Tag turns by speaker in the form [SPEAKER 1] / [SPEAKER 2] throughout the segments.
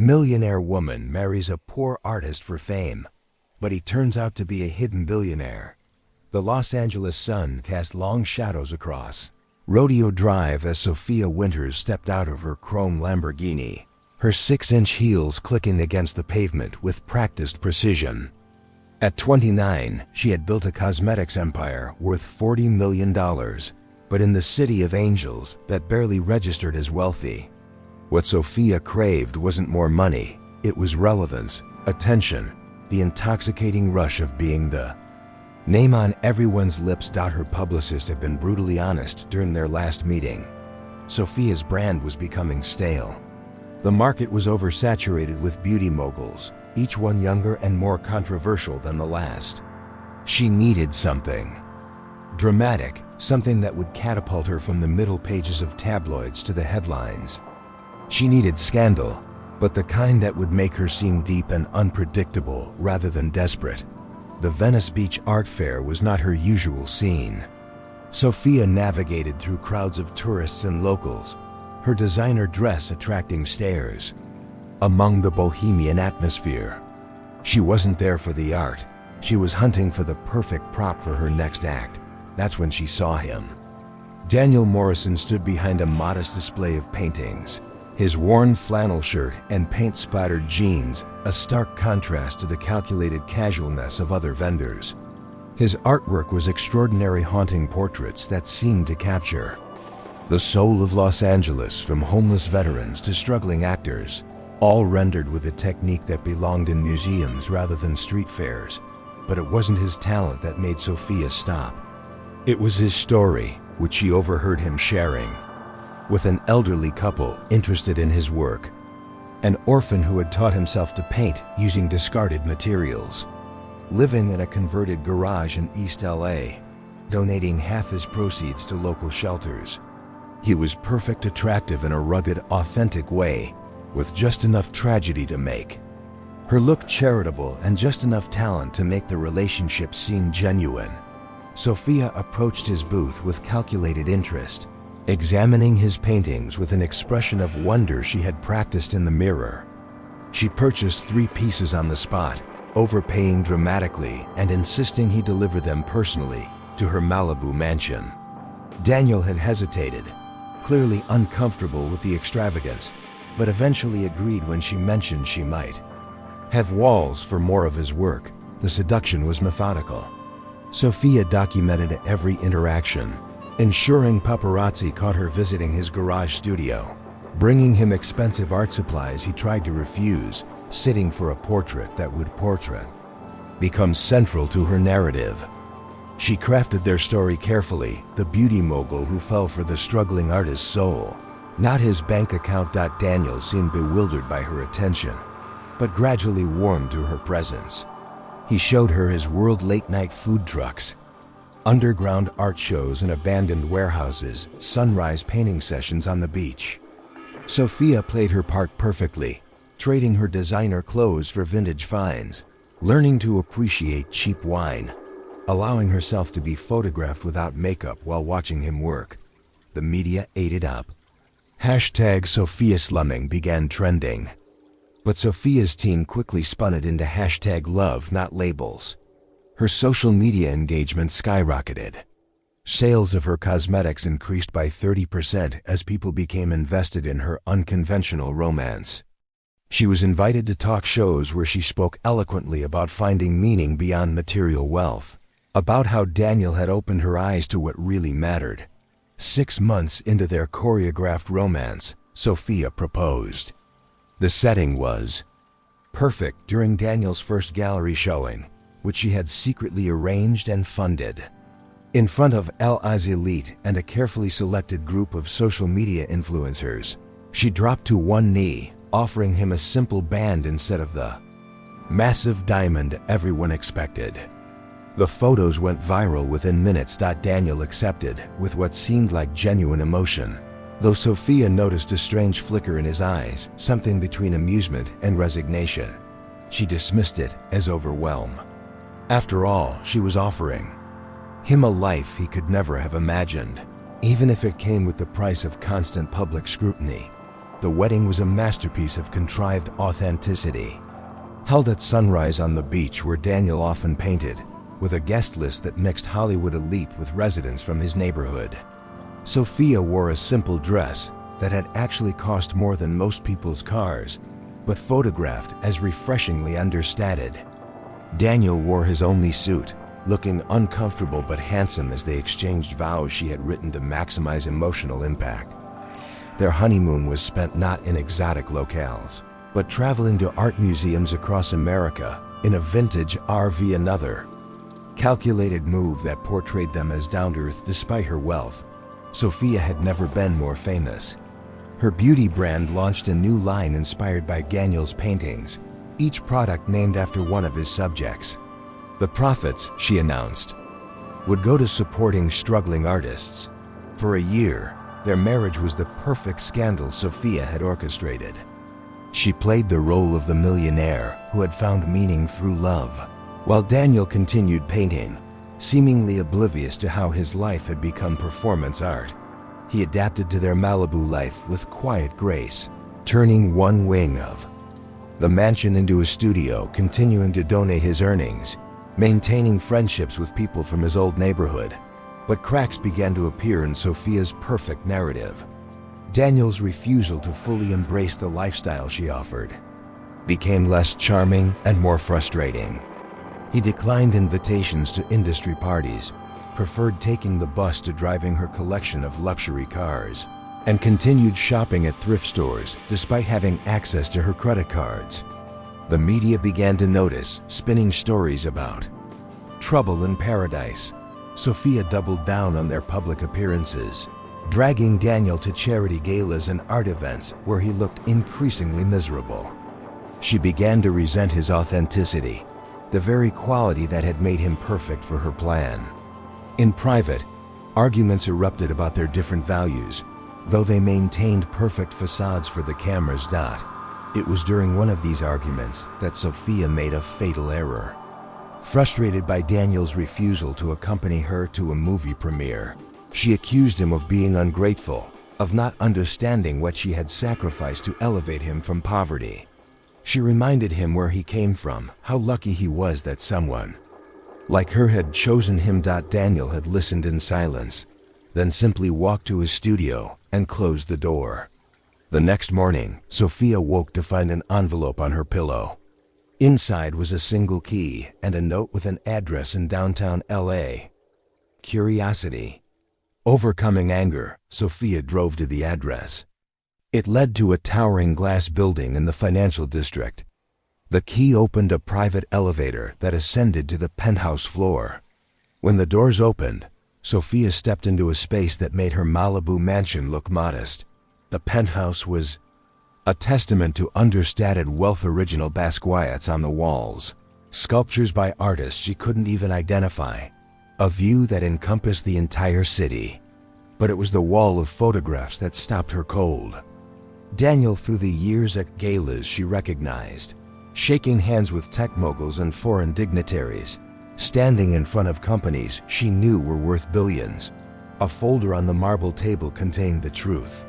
[SPEAKER 1] Millionaire woman marries a poor artist for fame, but he turns out to be a hidden billionaire. The Los Angeles sun cast long shadows across Rodeo Drive as Sophia Winters stepped out of her chrome Lamborghini, her 6-inch heels clicking against the pavement with practiced precision. At 29, she had built a cosmetics empire worth $40 million, but in the city of angels that barely registered as wealthy. What Sophia craved wasn't more money, it was relevance, attention, the intoxicating rush of being the name on everyone's lips. Her publicist had been brutally honest during their last meeting. Sophia's brand was becoming stale. The market was oversaturated with beauty moguls, each one younger and more controversial than the last. She needed something dramatic, something that would catapult her from the middle pages of tabloids to the headlines. She needed scandal, but the kind that would make her seem deep and unpredictable rather than desperate. The Venice Beach Art Fair was not her usual scene. Sophia navigated through crowds of tourists and locals, her designer dress attracting stares. Among the bohemian atmosphere, she wasn't there for the art. She was hunting for the perfect prop for her next act. That's when she saw him. Daniel Morrison stood behind a modest display of paintings, his worn flannel shirt and paint-splattered jeans a stark contrast to the calculated casualness of other vendors. His artwork was extraordinary, haunting portraits that seemed to capture the soul of Los Angeles, from homeless veterans to struggling actors, all rendered with a technique that belonged in museums rather than street fairs. But it wasn't his talent that made Sophia stop. It was his story, which she overheard him sharing with an elderly couple interested in his work, an orphan who had taught himself to paint using discarded materials, living in a converted garage in East LA, donating half his proceeds to local shelters. He was perfect, attractive in a rugged, authentic way, with just enough tragedy to make her look charitable and just enough talent to make the relationship seem genuine. Sophia approached his booth with calculated interest, examining his paintings with an expression of wonder she had practiced in the mirror. She purchased 3 pieces on the spot, overpaying dramatically and insisting he deliver them personally to her Malibu mansion. Daniel had hesitated, clearly uncomfortable with the extravagance, but eventually agreed when she mentioned she might have walls for more of his work. The seduction was methodical. Sophia documented every interaction, ensuring paparazzi caught her visiting his garage studio, bringing him expensive art supplies he tried to refuse, sitting for a portrait that would become central to her narrative. She crafted their story carefully, the beauty mogul who fell for the struggling artist's soul, not his bank account. Daniel seemed bewildered by her attention, but gradually warmed to her presence. He showed her his world: late-night food trucks, underground art shows in abandoned warehouses, sunrise painting sessions on the beach. Sophia played her part perfectly, trading her designer clothes for vintage finds, learning to appreciate cheap wine, allowing herself to be photographed without makeup while watching him work. The media ate it up. Hashtag Sophia slumming began trending, but Sophia's team quickly spun it into hashtag love, not labels. Her social media engagement skyrocketed. Sales of her cosmetics increased by 30% as people became invested in her unconventional romance. She was invited to talk shows where she spoke eloquently about finding meaning beyond material wealth, about how Daniel had opened her eyes to what really mattered. 6 months into their choreographed romance, Sophia proposed. The setting was perfect during Daniel's first gallery showing, which she had secretly arranged and funded. In front of LA's elite and a carefully selected group of social media influencers, she dropped to one knee, offering him a simple band instead of the massive diamond everyone expected. The photos went viral within minutes. Daniel accepted with what seemed like genuine emotion, though Sophia noticed a strange flicker in his eyes, something between amusement and resignation. She dismissed it as overwhelm. After all, she was offering him a life he could never have imagined, even if it came with the price of constant public scrutiny. The wedding was a masterpiece of contrived authenticity. Held at sunrise on the beach where Daniel often painted, with a guest list that mixed Hollywood elite with residents from his neighborhood. Sophia wore a simple dress that had actually cost more than most people's cars, but photographed as refreshingly understated. Daniel wore his only suit, looking uncomfortable but handsome as they exchanged vows she had written to maximize emotional impact. Their honeymoon was spent not in exotic locales, but traveling to art museums across America in a vintage RV. Another calculated move that portrayed them as down-to-earth despite her wealth. Sophia had never been more famous. Her beauty brand launched a new line inspired by Daniel's paintings, each product named after one of his subjects. The profits, she announced, would go to supporting struggling artists. For a year, their marriage was the perfect scandal Sophia had orchestrated. She played the role of the millionaire who had found meaning through love, while Daniel continued painting, seemingly oblivious to how his life had become performance art. He adapted to their Malibu life with quiet grace, turning one wing of the mansion into a studio, continuing to donate his earnings, maintaining friendships with people from his old neighborhood. But cracks began to appear in Sophia's perfect narrative. Daniel's refusal to fully embrace the lifestyle she offered became less charming and more frustrating. He declined invitations to industry parties, preferred taking the bus to driving her collection of luxury cars, and continued shopping at thrift stores despite having access to her credit cards. The media began to notice, spinning stories about trouble in paradise. Sophia doubled down on their public appearances, dragging Daniel to charity galas and art events where he looked increasingly miserable. She began to resent his authenticity, the very quality that had made him perfect for her plan. In private, arguments erupted about their different values, though they maintained perfect facades for the cameras. It was during one of these arguments that Sophia made a fatal error. Frustrated by Daniel's refusal to accompany her to a movie premiere, she accused him of being ungrateful, of not understanding what she had sacrificed to elevate him from poverty. She reminded him where he came from, how lucky he was that someone like her had chosen him. Daniel had listened in silence, then simply walked to his studio and closed the door. The next morning, Sophia woke to find an envelope on her pillow. Inside was a single key and a note with an address in downtown LA. Curiosity overcoming anger, Sophia drove to the address. It led to a towering glass building in the financial district. The key opened a private elevator that ascended to the penthouse floor. When the doors opened, Sophia stepped into a space that made her Malibu mansion look modest. The penthouse was a testament to understated wealth. Original Basquiat's on the walls, sculptures by artists she couldn't even identify, a view that encompassed the entire city. But it was the wall of photographs that stopped her cold. Daniel, through the years at galas she recognized, shaking hands with tech moguls and foreign dignitaries, standing in front of companies she knew were worth billions. A folder on the marble table contained the truth.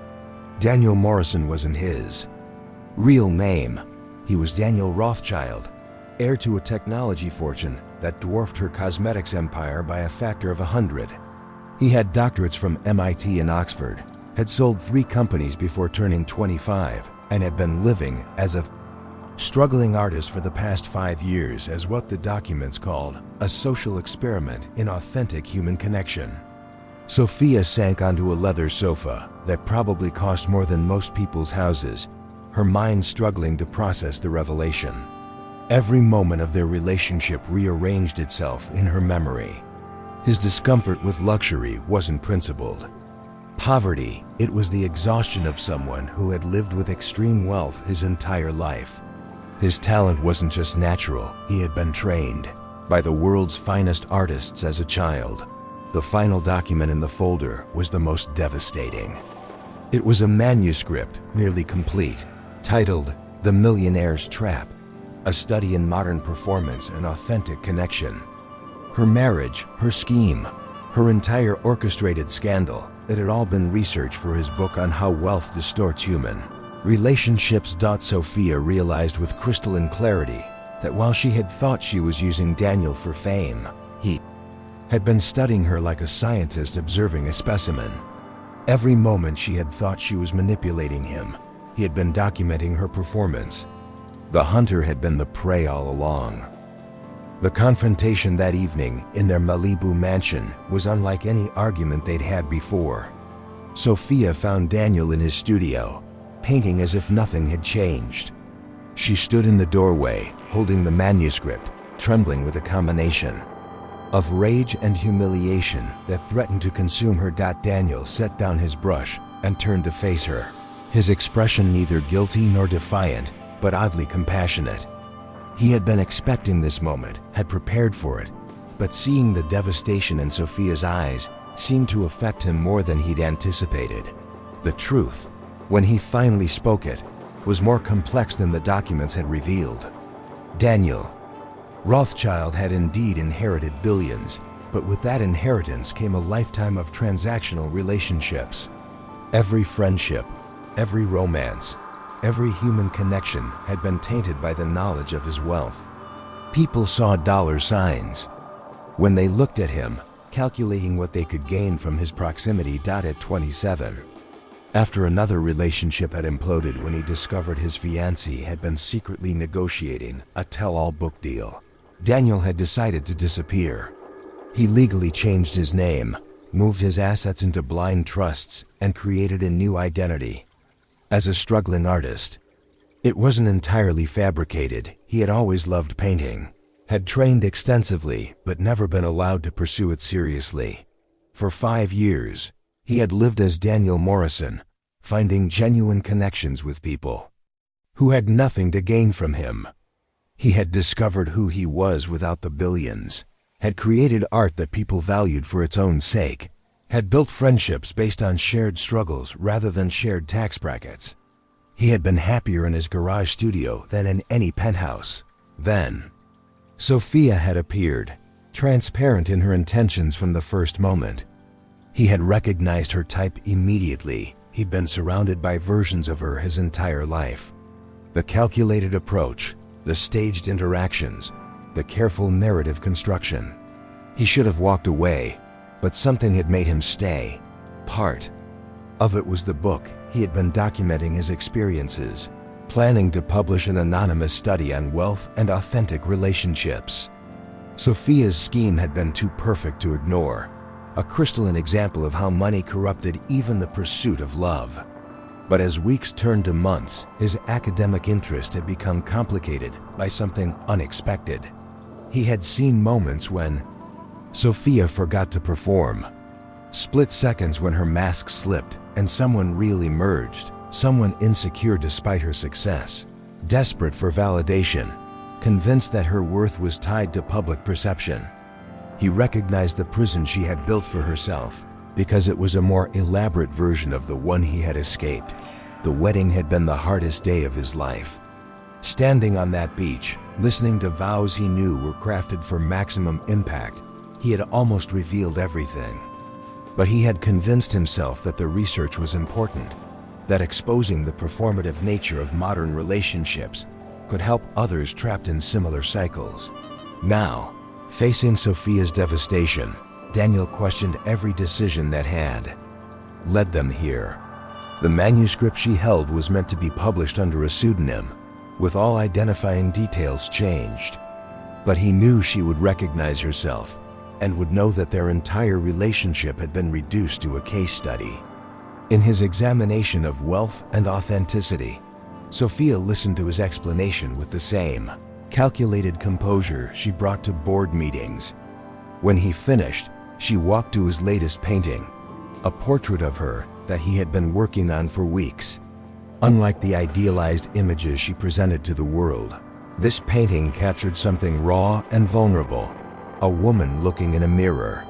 [SPEAKER 1] Daniel Morrison wasn't his real name. He was Daniel Rothschild, heir to a technology fortune that dwarfed her cosmetics empire by a factor of 100. He had doctorates from MIT and Oxford, had sold 3 companies before turning 25, and had been living as a struggling artist for the past 5 years as what the documents called a social experiment in authentic human connection. Sophia sank onto a leather sofa that probably cost more than most people's houses, her mind struggling to process the revelation. Every moment of their relationship rearranged itself in her memory. His discomfort with luxury wasn't principled. Poverty, it was the exhaustion of someone who had lived with extreme wealth his entire life. His talent wasn't just natural, he had been trained by the world's finest artists as a child. The final document in the folder was the most devastating. It was a manuscript, nearly complete, titled The Millionaire's Trap, a study in modern performance and authentic connection. Her marriage, her scheme, her entire orchestrated scandal, it had all been research for his book on how wealth distorts human Relationships. Sophia realized with crystalline clarity that while she had thought she was using Daniel for fame, he had been studying her like a scientist observing a specimen. Every moment she had thought she was manipulating him, he had been documenting her performance. The hunter had been the prey all along. The confrontation that evening in their Malibu mansion was unlike any argument they'd had before. Sophia found Daniel in his studio, painting as if nothing had changed. She stood in the doorway, holding the manuscript, trembling with a combination of rage and humiliation that threatened to consume her. Daniel set down his brush and turned to face her, his expression neither guilty nor defiant, but oddly compassionate. He had been expecting this moment, had prepared for it, but seeing the devastation in Sophia's eyes seemed to affect him more than he'd anticipated. The truth, when he finally spoke it, was more complex than the documents had revealed. Daniel Rothschild had indeed inherited billions, but with that inheritance came a lifetime of transactional relationships. Every friendship, every romance, every human connection had been tainted by the knowledge of his wealth. People saw dollar signs when they looked at him, calculating what they could gain from his proximity. At 27, after another relationship had imploded when he discovered his fiancée had been secretly negotiating a tell-all book deal, Daniel had decided to disappear. He legally changed his name, moved his assets into blind trusts, and created a new identity as a struggling artist. It wasn't entirely fabricated. He had always loved painting, had trained extensively, but never been allowed to pursue it seriously. For 5 years, he had lived as Daniel Morrison, finding genuine connections with people who had nothing to gain from him. He had discovered who he was without the billions, had created art that people valued for its own sake, had built friendships based on shared struggles rather than shared tax brackets. He had been happier in his garage studio than in any penthouse. Then, Sophia had appeared, transparent in her intentions from the first moment. He had recognized her type immediately. He'd been surrounded by versions of her his entire life. The calculated approach, the staged interactions, the careful narrative construction. He should have walked away, but something had made him stay. Part of it was the book. He had been documenting his experiences, planning to publish an anonymous study on wealth and authentic relationships. Sophia's scheme had been too perfect to ignore, a crystalline example of how money corrupted even the pursuit of love. But as weeks turned to months, his academic interest had become complicated by something unexpected. He had seen moments when Sophia forgot to perform, split seconds when her mask slipped and someone real emerged, someone insecure despite her success, desperate for validation, convinced that her worth was tied to public perception. He recognized the prison she had built for herself because it was a more elaborate version of the one he had escaped. The wedding had been the hardest day of his life. Standing on that beach, listening to vows he knew were crafted for maximum impact, he had almost revealed everything. But he had convinced himself that the research was important, that exposing the performative nature of modern relationships could help others trapped in similar cycles. Now, facing Sophia's devastation, Daniel questioned every decision that had led them here. The manuscript she held was meant to be published under a pseudonym, with all identifying details changed. But he knew she would recognize herself and would know that their entire relationship had been reduced to a case study. In his examination of wealth and authenticity, Sophia listened to his explanation with the same calculated composure she brought to board meetings. When he finished, she walked to his latest painting, a portrait of her that he had been working on for weeks. Unlike the idealized images she presented to the world, this painting captured something raw and vulnerable, a woman looking in a mirror.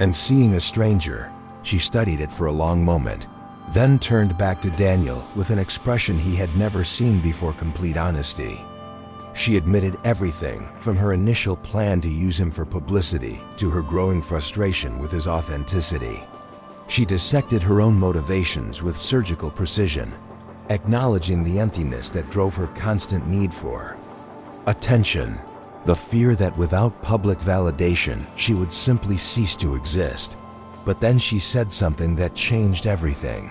[SPEAKER 1] And seeing a stranger, she studied it for a long moment, then turned back to Daniel with an expression he had never seen before: complete honesty. She admitted everything, from her initial plan to use him for publicity to her growing frustration with his authenticity. She dissected her own motivations with surgical precision, acknowledging the emptiness that drove her constant need for attention, the fear that without public validation, she would simply cease to exist. But then she said something that changed everything.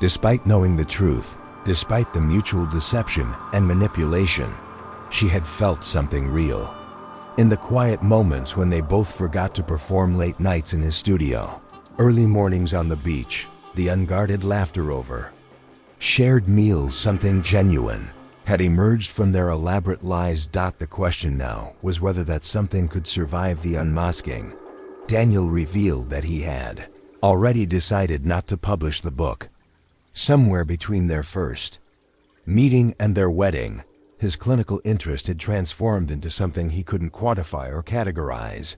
[SPEAKER 1] Despite knowing the truth, despite the mutual deception and manipulation, she had felt something real. In the quiet moments when they both forgot to perform, late nights in his studio, early mornings on the beach, the unguarded laughter over shared meals, something genuine had emerged from their elaborate lies. The question now was whether that something could survive the unmasking. Daniel revealed that he had already decided not to publish the book. Somewhere between their first meeting and their wedding, his clinical interest had transformed into something he couldn't quantify or categorize.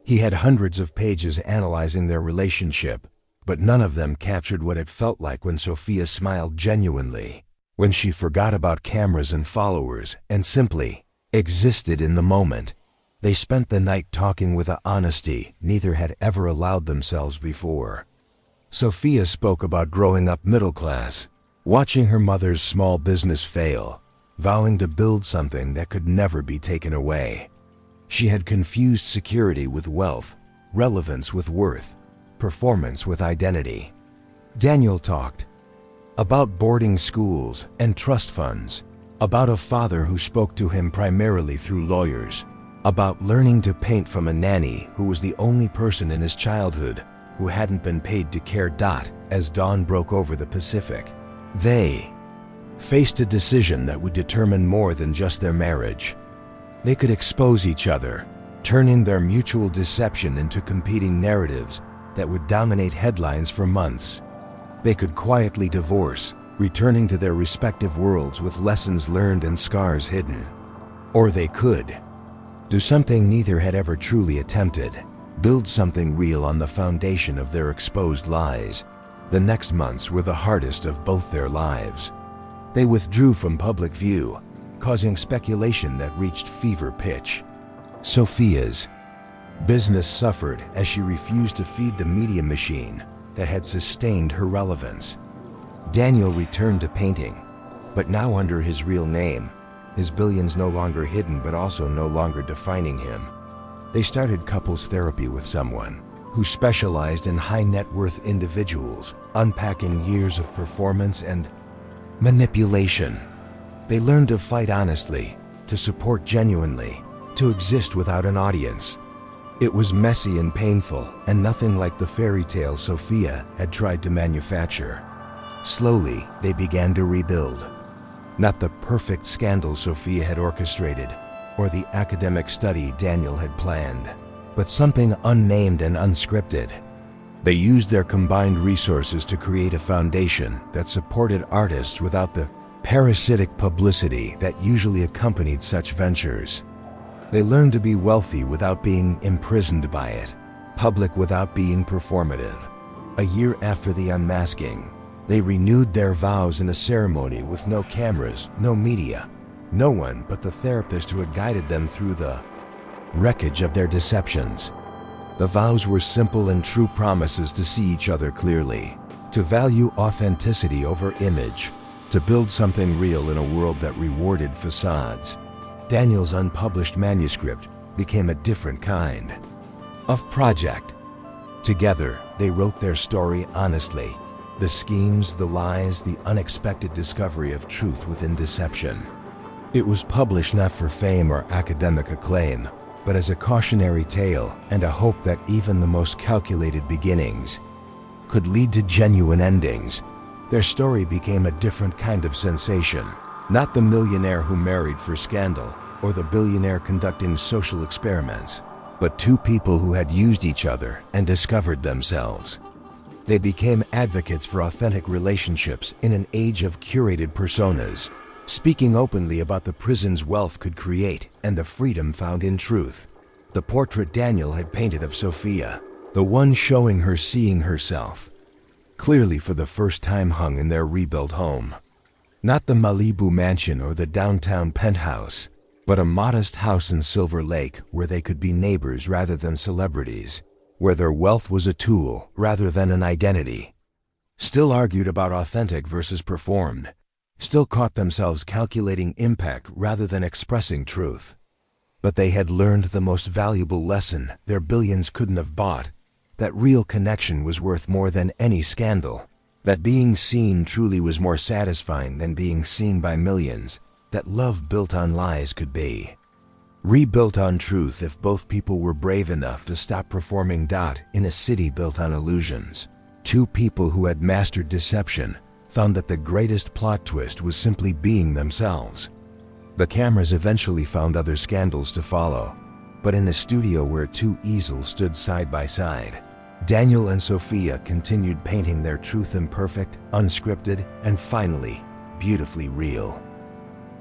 [SPEAKER 1] He had hundreds of pages analyzing their relationship, but none of them captured what it felt like when Sophia smiled genuinely, when she forgot about cameras and followers and simply existed in the moment. They spent the night talking with an honesty neither had ever allowed themselves before. Sophia spoke about growing up middle class, watching her mother's small business fail, vowing to build something that could never be taken away. She had confused security with wealth, relevance with worth, performance with identity. Daniel talked about boarding schools and trust funds, about a father who spoke to him primarily through lawyers, about learning to paint from a nanny who was the only person in his childhood who hadn't been paid to care. As dawn broke over the Pacific, they faced a decision that would determine more than just their marriage. They could expose each other, turning their mutual deception into competing narratives that would dominate headlines for months. They could quietly divorce, returning to their respective worlds with lessons learned and scars hidden. Or they could do something neither had ever truly attempted, build something real on the foundation of their exposed lies. The next months were the hardest of both their lives. They withdrew from public view, causing speculation that reached fever pitch. Sophia's business suffered as she refused to feed the media machine that had sustained her relevance. Daniel returned to painting, but now under his real name, his billions no longer hidden but also no longer defining him. They started couples therapy with someone who specialized in high net worth individuals, unpacking years of performance and manipulation. They learned to fight honestly, to support genuinely, to exist without an audience. It was messy and painful, and nothing like the fairy tale Sophia had tried to manufacture. Slowly, they began to rebuild. Not the perfect scandal Sophia had orchestrated, or the academic study Daniel had planned, but something unnamed and unscripted. They used their combined resources to create a foundation that supported artists without the parasitic publicity that usually accompanied such ventures. They learned to be wealthy without being imprisoned by it, public without being performative. A year after the unmasking, they renewed their vows in a ceremony with no cameras, no media, no one but the therapist who had guided them through the wreckage of their deceptions. The vows were simple and true promises to see each other clearly, to value authenticity over image, to build something real in a world that rewarded facades. Daniel's unpublished manuscript became a different kind of project. Together, they wrote their story honestly. The schemes, the lies, the unexpected discovery of truth within deception. It was published not for fame or academic acclaim, but as a cautionary tale and a hope that even the most calculated beginnings could lead to genuine endings. Their story became a different kind of sensation. Not the millionaire who married for scandal, or the billionaire conducting social experiments, but two people who had used each other and discovered themselves. They became advocates for authentic relationships in an age of curated personas, speaking openly about the prisons wealth could create and the freedom found in truth. The portrait Daniel had painted of Sophia, the one showing her seeing herself, clearly for the first time hung in their rebuilt home. Not the Malibu mansion or the downtown penthouse, but a modest house in Silver Lake where they could be neighbors rather than celebrities, where their wealth was a tool rather than an identity. Still argued about authentic versus performed, still caught themselves calculating impact rather than expressing truth. But they had learned the most valuable lesson their billions couldn't have bought, that real connection was worth more than any scandal, that being seen truly was more satisfying than being seen by millions, that love built on lies could be rebuilt on truth if both people were brave enough to stop performing. In a city built on illusions, two people who had mastered deception found that the greatest plot twist was simply being themselves. The cameras eventually found other scandals to follow, but in a studio where two easels stood side by side, Daniel and Sophia continued painting their truth imperfect, unscripted, and finally, beautifully real.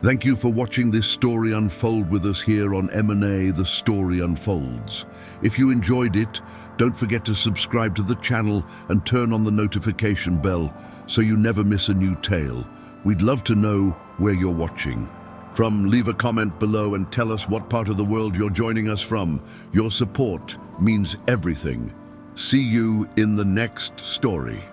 [SPEAKER 2] Thank you for watching this story unfold with us here on M&A The Story Unfolds. If you enjoyed it, don't forget to subscribe to the channel and turn on the notification bell so you never miss a new tale. We'd love to know where you're watching from. Leave a comment below and tell us what part of the world you're joining us from. Your support means everything. See you in the next story.